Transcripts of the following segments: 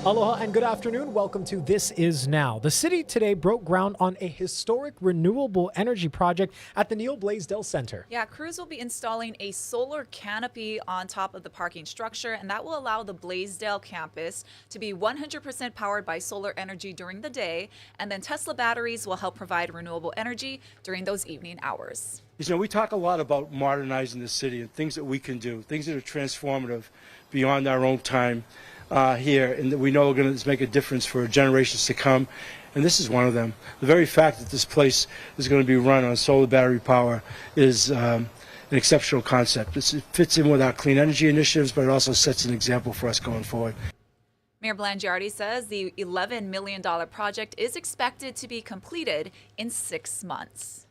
Aloha and good afternoon. Welcome to This Is Now. The city today broke ground on a historic renewable energy project at the Neal Blaisdell Center. Yeah, crews will be installing a solar canopy on top of the parking structure, and that will allow the Blaisdell campus to be 100% powered by solar energy during the day, and then Tesla batteries will help provide renewable energy during those evening hours. You know, we talk a lot about modernizing the city and things that we can do, things that are transformative beyond our own time. Here, and that we know are going to make a difference for generations to come, and this is one of them. The very fact that this place is going to be run on solar battery power is an exceptional concept. It fits in with our clean energy initiatives, but it also sets an example for us going forward. Mayor Blangiardi says the $11 million project is expected to be completed in 6 months.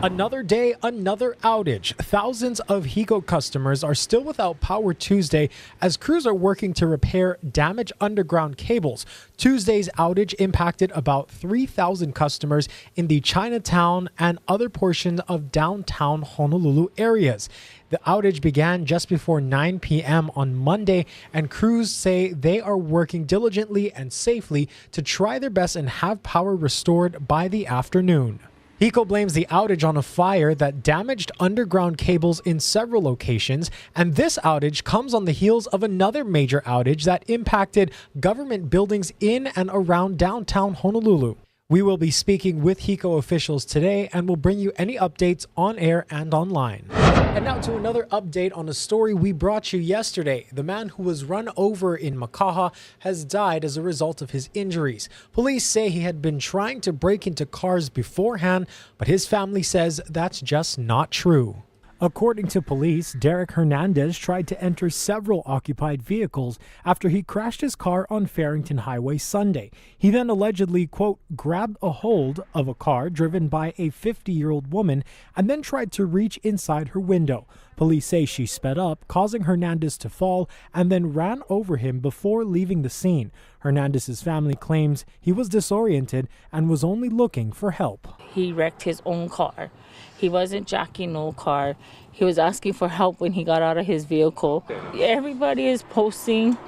Another day, another outage. Thousands of HECO customers are still without power Tuesday as crews are working to repair damaged underground cables. Tuesday's outage impacted about 3,000 customers in the Chinatown and other portions of downtown Honolulu areas. The outage began just before 9 p.m. on Monday, and crews say they are working diligently and safely to try their best and have power restored by the afternoon. HECO blames the outage on a fire that damaged underground cables in several locations, and this outage comes on the heels of another major outage that impacted government buildings in and around downtown Honolulu. We will be speaking with HECO officials today and will bring you any updates on air and online. And now to another update on a story we brought you yesterday. The man who was run over in Makaha has died as a result of his injuries. Police say he had been trying to break into cars beforehand, but his family says that's just not true. According to police, Derek Hernandez tried to enter several occupied vehicles after he crashed his car on Farrington Highway Sunday. He then allegedly, quote, grabbed a hold of a car driven by a 50-year-old woman and then tried to reach inside her window. Police say she sped up, causing Hernandez to fall, and then ran over him before leaving the scene. Hernandez's family claims he was disoriented and was only looking for help. He wrecked his own car. He wasn't jacking no car. He was asking for help when he got out of his vehicle. Everybody is posting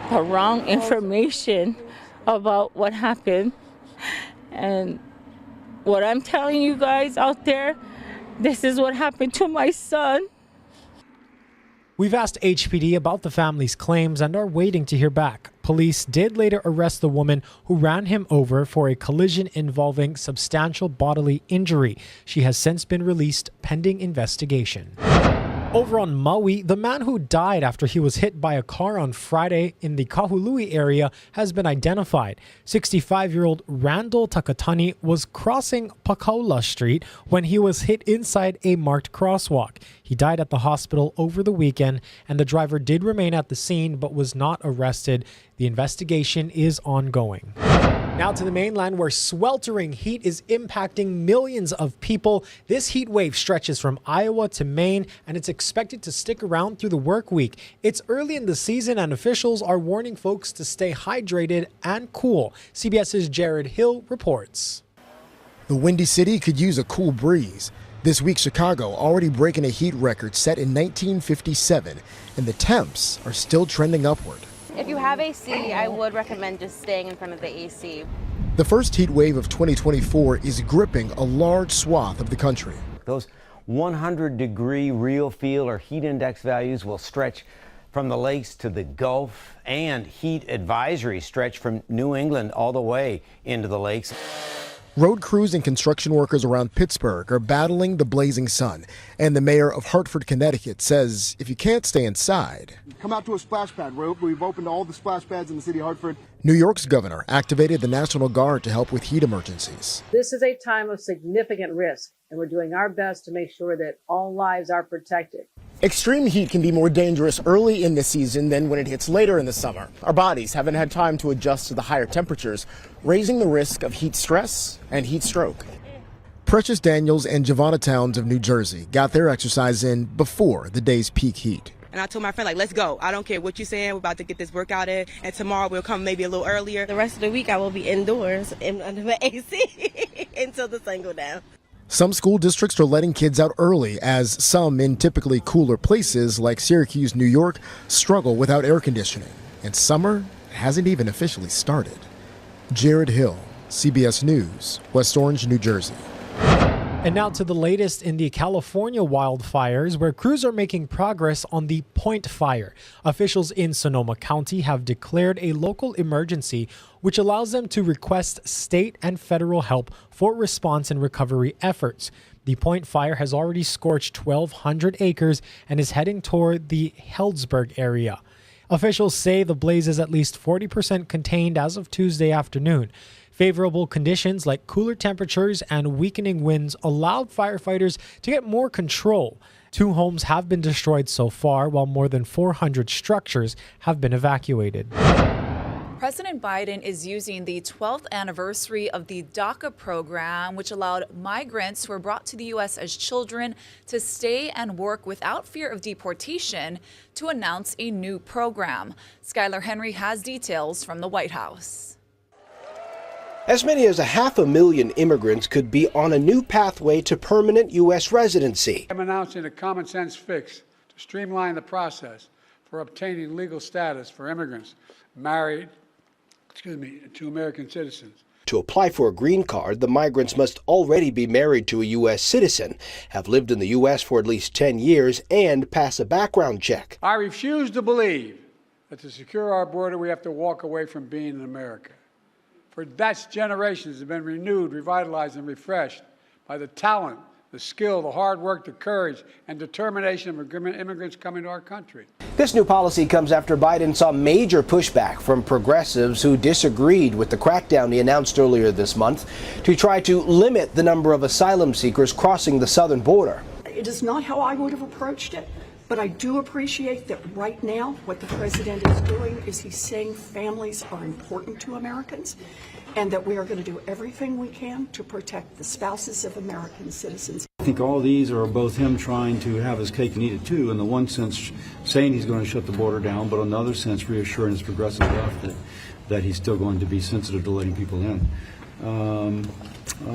the wrong information about what happened. And what I'm telling you guys out there, this is what happened to my son. We've asked HPD about the family's claims and are waiting to hear back. Police did later arrest the woman who ran him over for a collision involving substantial bodily injury. She has since been released pending investigation. Over on Maui, the man who died after he was hit by a car on Friday in the Kahului area has been identified. 65-year-old Randall Takatani was crossing Pakaula Street when he was hit inside a marked crosswalk. He died at the hospital over the weekend, and the driver did remain at the scene but was not arrested. The investigation is ongoing. Now to the mainland, where sweltering heat is impacting millions of people. This heat wave stretches from Iowa to Maine, and it's expected to stick around through the work week. It's early in the season, and officials are warning folks to stay hydrated and cool. CBS's Jared Hill reports. The Windy City could use a cool breeze. This week, Chicago already breaking a heat record set in 1957, and the temps are still trending upward. If you have AC, I would recommend just staying in front of the AC. The first heat wave of 2024 is gripping a large swath of the country. Those 100-degree real feel or heat index values will stretch from the lakes to the Gulf, and heat advisories stretch from New England all the way into the lakes. Road crews and construction workers around Pittsburgh are battling the blazing sun. And the mayor of Hartford, Connecticut says if you can't stay inside, come out to a splash pad. We've opened all the splash pads in the city of Hartford. New York's governor activated the National Guard to help with heat emergencies. This is a time of significant risk, and we're doing our best to make sure that all lives are protected. Extreme heat can be more dangerous early in the season than when it hits later in the summer. Our bodies haven't had time to adjust to the higher temperatures, raising the risk of heat stress and heat stroke. Precious Daniels and Giovanna Towns of New Jersey got their exercise in before the day's peak heat. And I told my friend, let's go. I don't care what you're saying. We're about to get this workout in. And tomorrow we'll come maybe a little earlier. The rest of the week I will be indoors under the AC until the sun go down. Some school districts are letting kids out early as some in typically cooler places like Syracuse, New York, struggle without air conditioning. And summer hasn't even officially started. Jared Hill, CBS News, West Orange, New Jersey. And now to the latest in the California wildfires, where crews are making progress on the Point Fire. Officials in Sonoma County have declared a local emergency, which allows them to request state and federal help for response and recovery efforts. The Point Fire has already scorched 1,200 acres and is heading toward the Healdsburg area. Officials say the blaze is at least 40% contained as of Tuesday afternoon. Favorable conditions like cooler temperatures and weakening winds allowed firefighters to get more control. 2 homes have been destroyed so far, while more than 400 structures have been evacuated. President Biden is using the 12th anniversary of the DACA program, which allowed migrants who were brought to the U.S. as children to stay and work without fear of deportation, to announce a new program. Skylar Henry has details from the White House. As many as 500,000 immigrants could be on a new pathway to permanent U.S. residency. I'm announcing a common sense fix to streamline the process for obtaining legal status for immigrants married to American citizens. To apply for a green card, the migrants must already be married to a U.S. citizen, have lived in the U.S. for at least 10 years, and pass a background check. I refuse to believe that to secure our border, we have to walk away from being in America. For that's generations have been renewed, revitalized, and refreshed by the talent, the skill, the hard work, the courage, and determination of immigrants coming to our country. This new policy comes after Biden saw major pushback from progressives who disagreed with the crackdown he announced earlier this month to try to limit the number of asylum seekers crossing the southern border. It is not how I would have approached it, but I do appreciate that right now what the president is doing is he's saying families are important to Americans and that we are going to do everything we can to protect the spouses of American citizens. I think all these are both him trying to have his cake and eat it too, in the one sense saying he's going to shut the border down, but in the other sense reassuring his progressive left that he's still going to be sensitive to letting people in.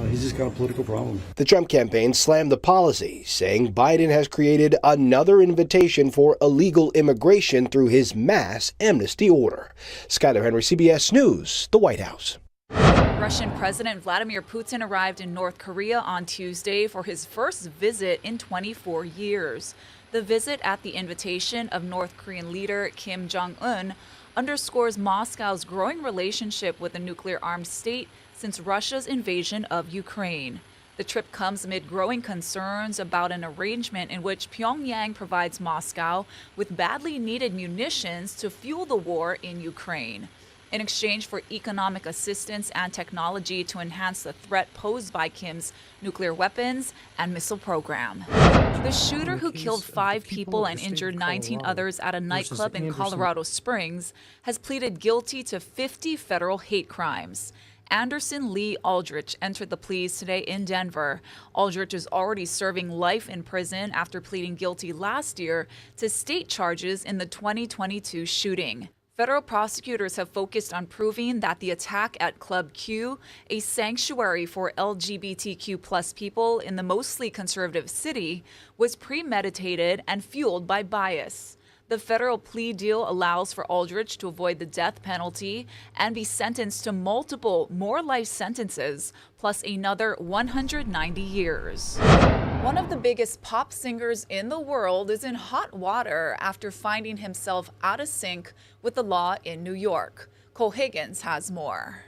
He's just got a political problem. The Trump campaign slammed the policy, saying Biden has created another invitation for illegal immigration through his mass amnesty order. Skylar Henry, CBS News, the White House. Russian President Vladimir Putin arrived in North Korea on Tuesday for his first visit in 24 years. The visit, at the invitation of North Korean leader Kim Jong-un, underscores Moscow's growing relationship with the nuclear-armed state since Russia's invasion of Ukraine. The trip comes amid growing concerns about an arrangement in which Pyongyang provides Moscow with badly needed munitions to fuel the war in Ukraine, in exchange for economic assistance and technology to enhance the threat posed by Kim's nuclear weapons and missile program. The shooter who killed 5 people and injured 19 others at a nightclub in Colorado Springs has pleaded guilty to 50 federal hate crimes. Anderson Lee Aldrich entered the pleas today in Denver. Aldrich is already serving life in prison after pleading guilty last year to state charges in the 2022 shooting. Federal prosecutors have focused on proving that the attack at Club Q, a sanctuary for LGBTQ+ people in the mostly conservative city, was premeditated and fueled by bias. The federal plea deal allows for Aldrich to avoid the death penalty and be sentenced to multiple more life sentences, plus another 190 years. One of the biggest pop singers in the world is in hot water after finding himself out of sync with the law in New York. Cole Higgins has more.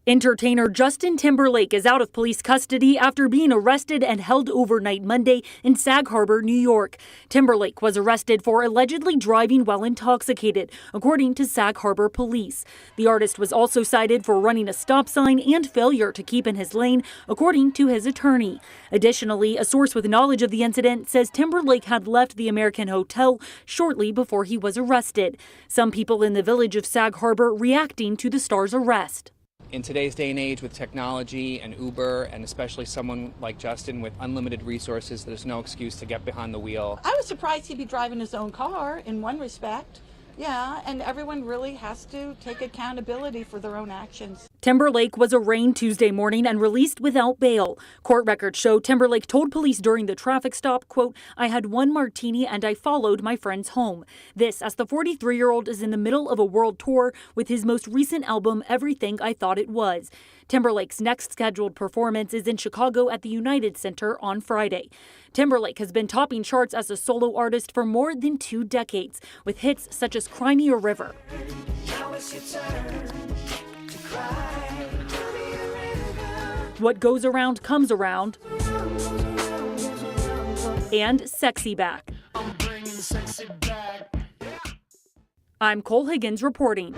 Entertainer Justin Timberlake is out of police custody after being arrested and held overnight Monday in Sag Harbor, New York. Timberlake was arrested for allegedly driving while intoxicated, according to Sag Harbor police. The artist was also cited for running a stop sign and failure to keep in his lane, according to his attorney. Additionally, a source with knowledge of the incident says Timberlake had left the American Hotel shortly before he was arrested. Some people in the village of Sag Harbor reacting to the star's arrest. In today's day and age with technology and Uber, and especially someone like Justin with unlimited resources, there's no excuse to get behind the wheel. I was surprised he'd be driving his own car in one respect. Yeah, and everyone really has to take accountability for their own actions. Timberlake was arraigned Tuesday morning and released without bail. Court records show Timberlake told police during the traffic stop, quote, "I had one martini and I followed my friends home." This as the 43-year-old is in the middle of a world tour with his most recent album, Everything I Thought It Was. Timberlake's next scheduled performance is in Chicago at the United Center on Friday. Timberlake has been topping charts as a solo artist for more than 2 decades, with hits such as Cry Me a River What Goes Around Comes Around, and Sexy Back. I'm Cole Higgins reporting.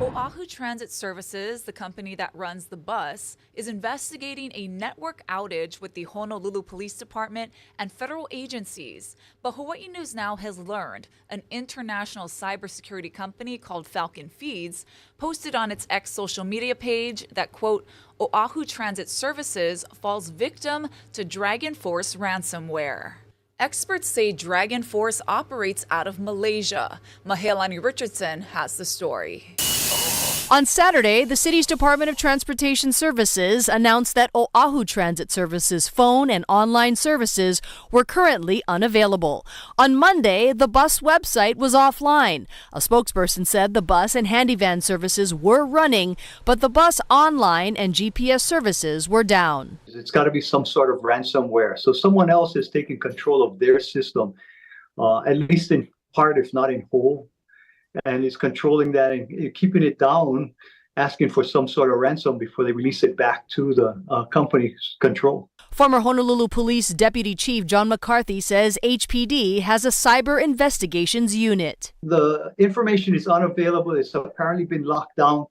Oahu Transit Services, the company that runs the bus, is investigating a network outage with the Honolulu Police Department and federal agencies. But Hawaii News Now has learned an international cybersecurity company called Falcon Feeds posted on its X social media page that, quote, Oahu Transit Services falls victim to Dragon Force ransomware. Experts say Dragon Force operates out of Malaysia. Mahealani Richardson has the story. On Saturday, the city's Department of Transportation Services announced that Oahu Transit Services phone and online services were currently unavailable. On Monday, the bus website was offline. A spokesperson said the bus and handyvan services were running, but the bus online and GPS services were down. It's got to be some sort of ransomware. So someone else is taking control of their system, at least in part, if not in whole. And is controlling that and keeping it down, asking for some sort of ransom before they release it back to the company's control. Former Honolulu Police Deputy Chief John McCarthy says HPD has a cyber investigations unit. The information is unavailable. It's apparently been locked down.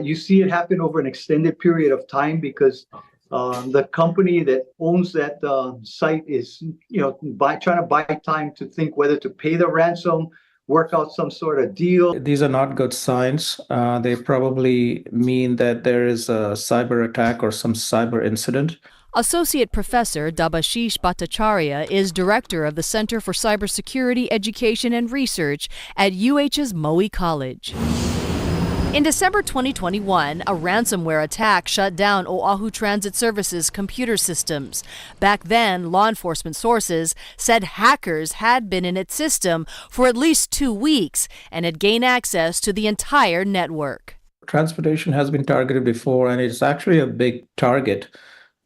You see it happen over an extended period of time because the company that owns that site is, trying to buy time to think whether to pay the ransom, work out some sort of deal. These are not good signs. They probably mean that there is a cyber attack or some cyber incident. Associate Professor Dabashish Bhattacharya is director of the Center for Cybersecurity Education and Research at UH's Maui College. In December 2021, a ransomware attack shut down Oahu Transit Services' computer systems. Back then, law enforcement sources said hackers had been in its system for at least 2 weeks and had gained access to the entire network. Transportation has been targeted before, and it's actually a big target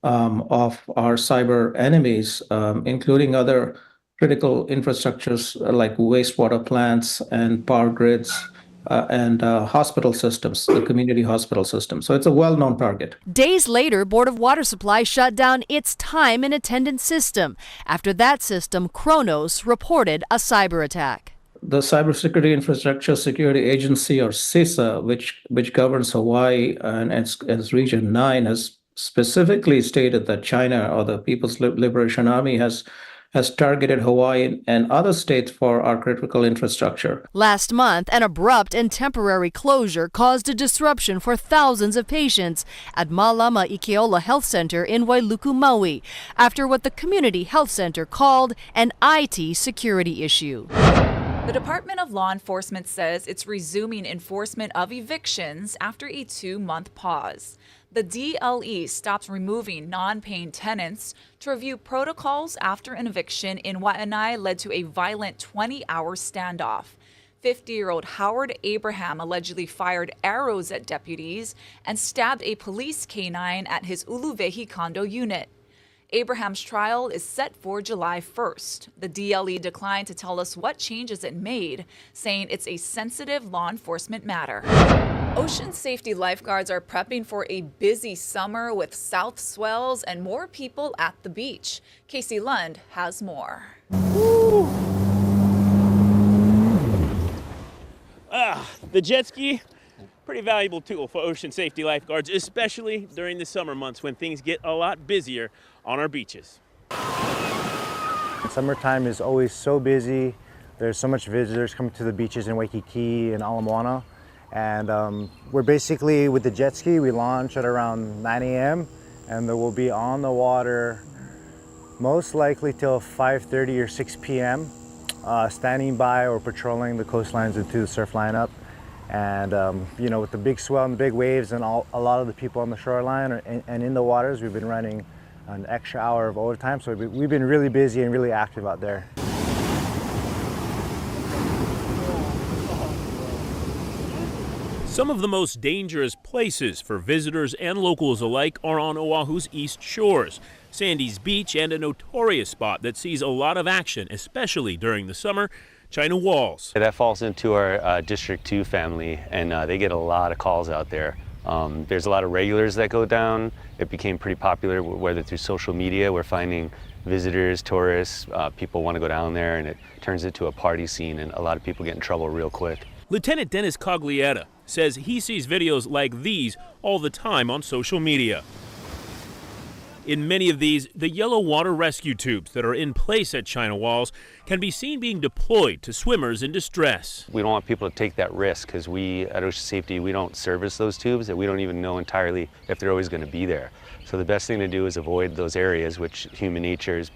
of our cyber enemies, including other critical infrastructures like wastewater plants and power grids. And hospital systems, the community hospital system. So it's a well-known target. Days later, Board of Water Supply shut down its time and attendance system. After that system, Kronos reported a cyber attack. The Cybersecurity Infrastructure Security Agency, or CISA, which governs Hawaii and its Region 9, has specifically stated that China, or the People's Liberation Army, has targeted Hawaii and other states for our critical infrastructure. Last month, an abrupt and temporary closure caused a disruption for thousands of patients at Malama Ikeola Health Center in Wailuku, Maui, after what the Community Health Center called an IT security issue. The Department of Law Enforcement says it's resuming enforcement of evictions after a 2-month pause. The DLE stopped removing non-paying tenants to review protocols after an eviction in Waianae led to a violent 20-hour standoff. 50-year-old Howard Abraham allegedly fired arrows at deputies and stabbed a police canine at his Uluvehi condo unit. Abraham's trial is set for July 1st. The DLE declined to tell us what changes it made, saying it's a sensitive law enforcement matter. Ocean safety lifeguards are prepping for a busy summer with south swells and more people at the beach. Casey Lund has more. The jet ski, pretty valuable tool for ocean safety lifeguards, especially during the summer months when things get a lot busier on our beaches. Summertime is always so busy. There's so much visitors coming to the beaches in Waikiki and Ala Moana. And we're basically, with the jet ski, we launch at around 9 a.m. and then we'll be on the water most likely till 5:30 or 6 p.m. Standing by or patrolling the coastlines into the surf lineup. And you know, with the big swell and the big waves and a lot of the people on the shoreline and in the waters, we've been running an extra hour of overtime. So we've been really busy and really active out there. Some of the most dangerous places for visitors and locals alike are on Oahu's east shores. Sandy's Beach and a notorious spot that sees a lot of action, especially during the summer, China Walls. That falls into our District 2 family, and they get a lot of calls out there. There's a lot of regulars that go down. It became pretty popular, whether through social media. We're finding visitors, tourists, people want to go down there, and it turns into a party scene, and a lot of people get in trouble real quick. Lieutenant Dennis Coglietta says he sees videos like these all the time on social media. In many of these, the yellow water rescue tubes that are in place at China Walls can be seen being deployed to swimmers in distress. We don't want people to take that risk because we, at Ocean Safety, we don't service those tubes, and we don't even know entirely if they're always going to be there. So the best thing to do is avoid those areas, which human nature is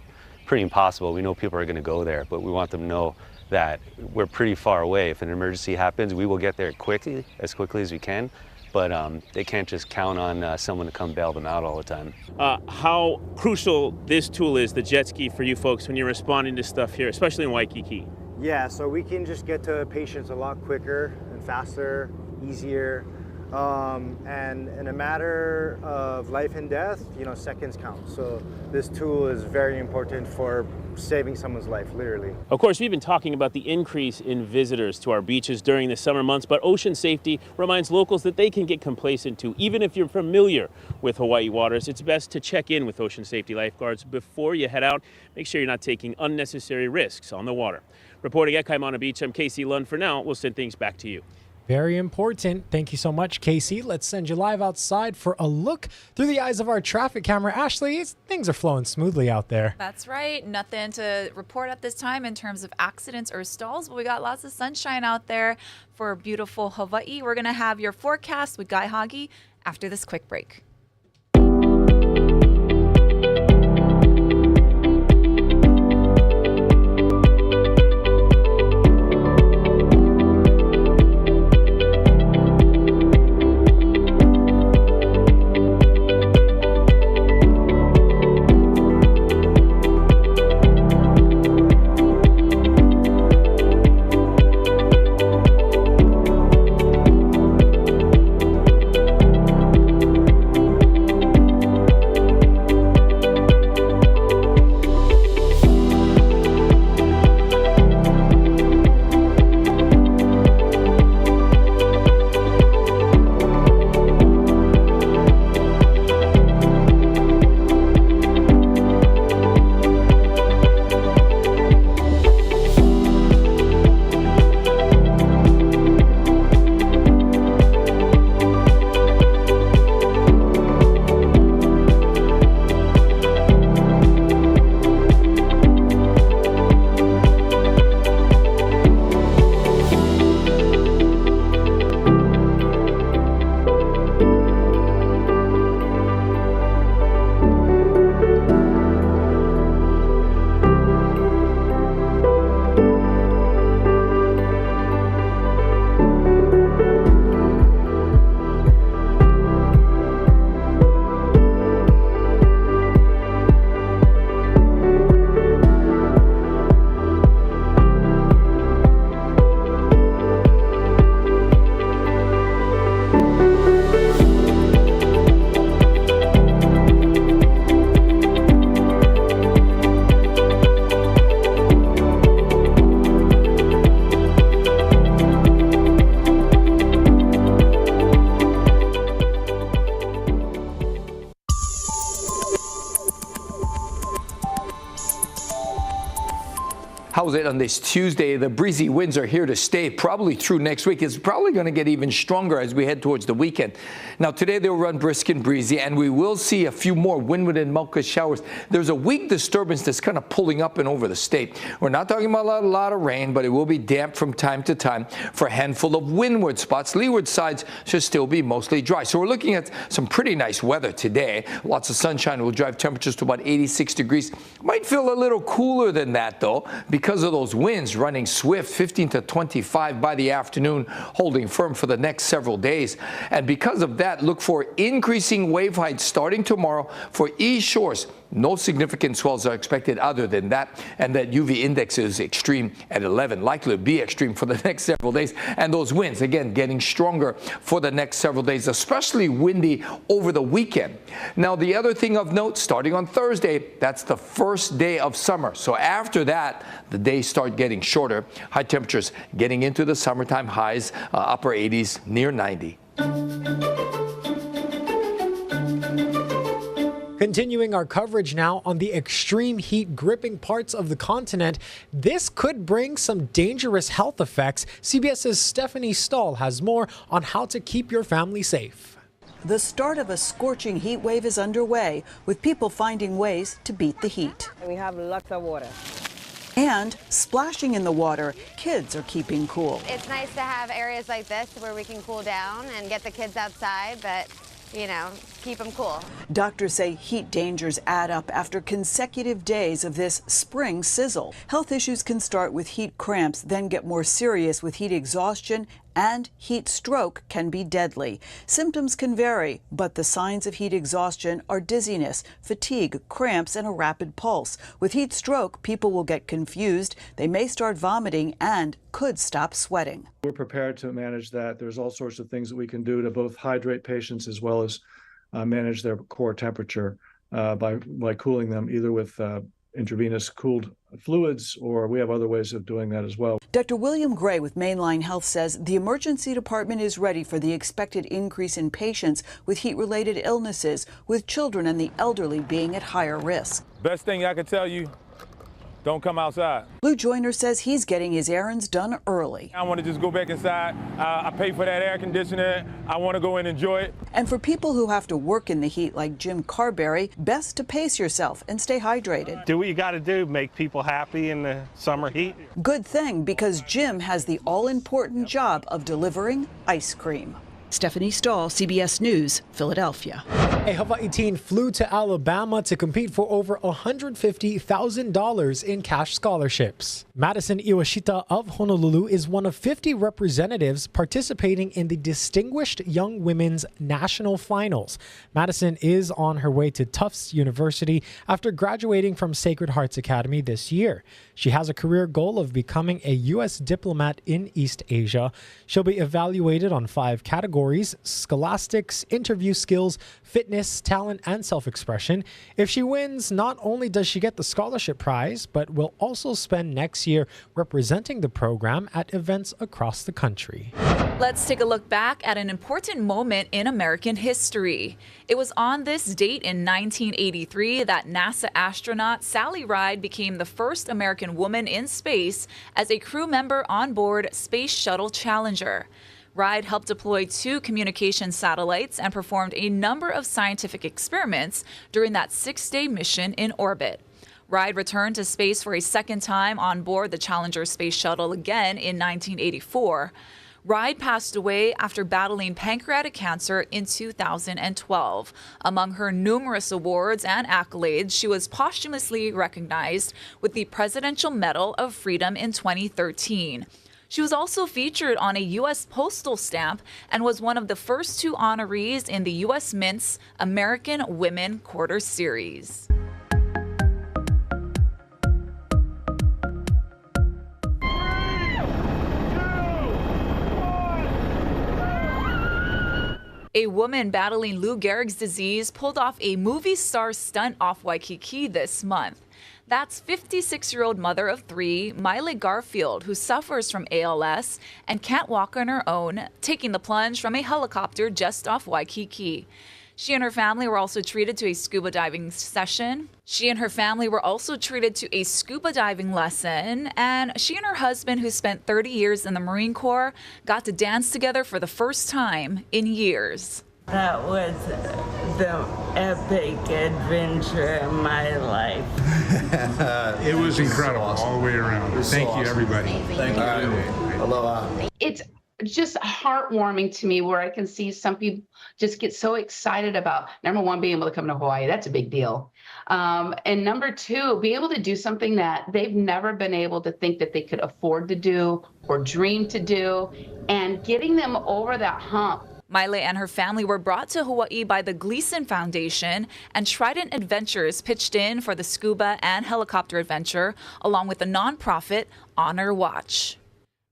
pretty impossible. We know people are going to go there, but we want them to know that we're pretty far away. If an emergency happens, we will get there quickly as we can. But they can't just count on someone to come bail them out all the time. How crucial this tool is, the jet ski, for you folks when you're responding to stuff here, especially in Waikiki? Yeah, so we can just get to patients a lot quicker and faster, easier. And in a matter of life and death, you know, seconds count. So this tool is very important for saving someone's life, literally. Of course, we've been talking about the increase in visitors to our beaches during the summer months, but Ocean Safety reminds locals that they can get complacent too. Even if you're familiar with Hawaii waters, it's best to check in with Ocean Safety lifeguards before you head out. Make sure you're not taking unnecessary risks on the water. Reporting at Kaimana Beach, I'm Casey Lund. For now, we'll send things back to you. Very important. Thank you so much, Casey. Let's send you live outside for a look through the eyes of our traffic camera. Ashley, things are flowing smoothly out there. That's right. Nothing to report at this time in terms of accidents or stalls, but we got lots of sunshine out there for beautiful Hawaii. We're going to have your forecast with Guy Hoggy after this quick break. knows it, on this Tuesday, the breezy winds are here to stay probably through next week. It's probably going to get even stronger as we head towards the weekend. Now, today they'll run brisk and breezy, and we will see a few more windward and mucus showers. There's a weak disturbance that's kind of pulling up and over the state. We're not talking about a lot of rain, but it will be damp from time to time for a handful of windward spots. Leeward sides should still be mostly dry. So we're looking at some pretty nice weather today. Lots of sunshine will drive temperatures to about 86 degrees. Might feel a little cooler than that, though, because of those winds running swift, 15 to 25 by the afternoon, holding firm for the next several days. And because of that, look for increasing wave heights starting tomorrow for east shores. No significant swells are expected other than that, and that UV index is extreme at 11, likely to be extreme for the next several days. And those winds, again, getting stronger for the next several days, especially windy over the weekend. Now, the other thing of note, starting on Thursday, that's the first day of summer. So after that, the days start getting shorter. High temperatures getting into the summertime highs, upper 80s, near 90. Continuing our coverage now on the extreme heat gripping parts of the continent, this could bring some dangerous health effects. CBS's Stephanie Stahl has more on how to keep your family safe. The start of a scorching heat wave is underway, with people finding ways to beat the heat. We have lots of water. And splashing in the water, kids are keeping cool. It's nice to have areas like this where we can cool down and get the kids outside, but you know, keep them cool. Doctors say heat dangers add up after consecutive days of this spring sizzle. Health issues can start with heat cramps, then get more serious with heat exhaustion, and heat stroke can be deadly. Symptoms can vary, but the signs of heat exhaustion are dizziness, fatigue, cramps, and a rapid pulse. With heat stroke, people will get confused, they may start vomiting, and could stop sweating. We're prepared to manage that. There's all sorts of things that we can do to both hydrate patients as well as manage their core temperature by cooling them, either with intravenous cooled fluids, or we have other ways of doing that as well. Dr. William Gray with Mainline Health says the emergency department is ready for the expected increase in patients with heat-related illnesses, with children and the elderly being at higher risk. Best thing I can tell you, don't come outside. Lou Joyner says he's getting his errands done early. I want to just go back inside. I pay for that air conditioner. I want to go and enjoy it. And for people who have to work in the heat like Jim Carberry, best to pace yourself and stay hydrated. Do what you got to do, make people happy in the summer heat. Good thing, because Jim has the all-important job of delivering ice cream. Stephanie Stahl, CBS News, Philadelphia. A Hawaii teen flew to Alabama to compete for over $150,000 in cash scholarships. Madison Iwashita of Honolulu is one of 50 representatives participating in the Distinguished Young Women's National Finals. Madison is on her way to Tufts University after graduating from Sacred Hearts Academy this year. She has a career goal of becoming a U.S. diplomat in East Asia. She'll be evaluated on 5 categories: scholastics, interview skills, fitness, talent, and self-expression. If she wins, not only does she get the scholarship prize, but will also spend next year representing the program at events across the country. Let's take a look back at an important moment in American history. It was on this date in 1983 that NASA astronaut Sally Ride became the first American woman in space as a crew member on board Space Shuttle Challenger. Ride helped deploy 2 communication satellites and performed a number of scientific experiments during that 6-day mission in orbit. Ride returned to space for a second time on board the Challenger space shuttle again in 1984. Ride passed away after battling pancreatic cancer in 2012. Among her numerous awards and accolades, she was posthumously recognized with the Presidential Medal of Freedom in 2013. She was also featured on a U.S. postal stamp and was one of the first 2 honorees in the U.S. Mint's American Women Quarter Series. A woman battling Lou Gehrig's disease pulled off a movie star stunt off Waikiki this month. That's 56-year-old mother of 3, Miley Garfield, who suffers from ALS and can't walk on her own, taking the plunge from a helicopter just off Waikiki. She and her family were also treated to a scuba diving session. She and her family were also treated to a scuba diving lesson. And she and her husband, who spent 30 years in the Marine Corps, got to dance together for the first time in years. That was the epic adventure of my life. It was incredible all the way around. Thank you, everybody. Thank you. Aloha. It's just heartwarming to me where I can see some people just get so excited about, number one, being able to come to Hawaii. That's a big deal. And number two, be able to do something that they've never been able to think that they could afford to do or dream to do, and getting them over that hump. Maile and her family were brought to Hawaii by the Gleason Foundation, and Trident Adventures pitched in for the scuba and helicopter adventure, along with the nonprofit Honor Watch.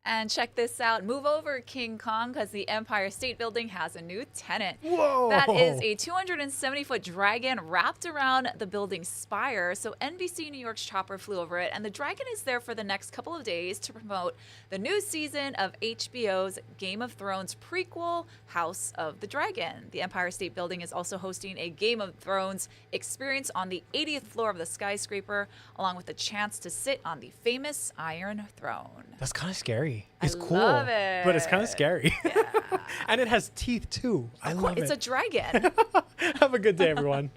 And check this out. Move over, King Kong, because the Empire State Building has a new tenant. Whoa! That is a 270-foot dragon wrapped around the building's spire. So NBC New York's chopper flew over it, and the dragon is there for the next couple of days to promote the new season of HBO's Game of Thrones prequel, House of the Dragon. The Empire State Building is also hosting a Game of Thrones experience on the 80th floor of the skyscraper, along with a chance to sit on the famous Iron Throne. That's kind of scary. It's cool, love it. but it's kind of scary. Yeah. And it has teeth too. I love it. It's a dragon. Have a good day, everyone.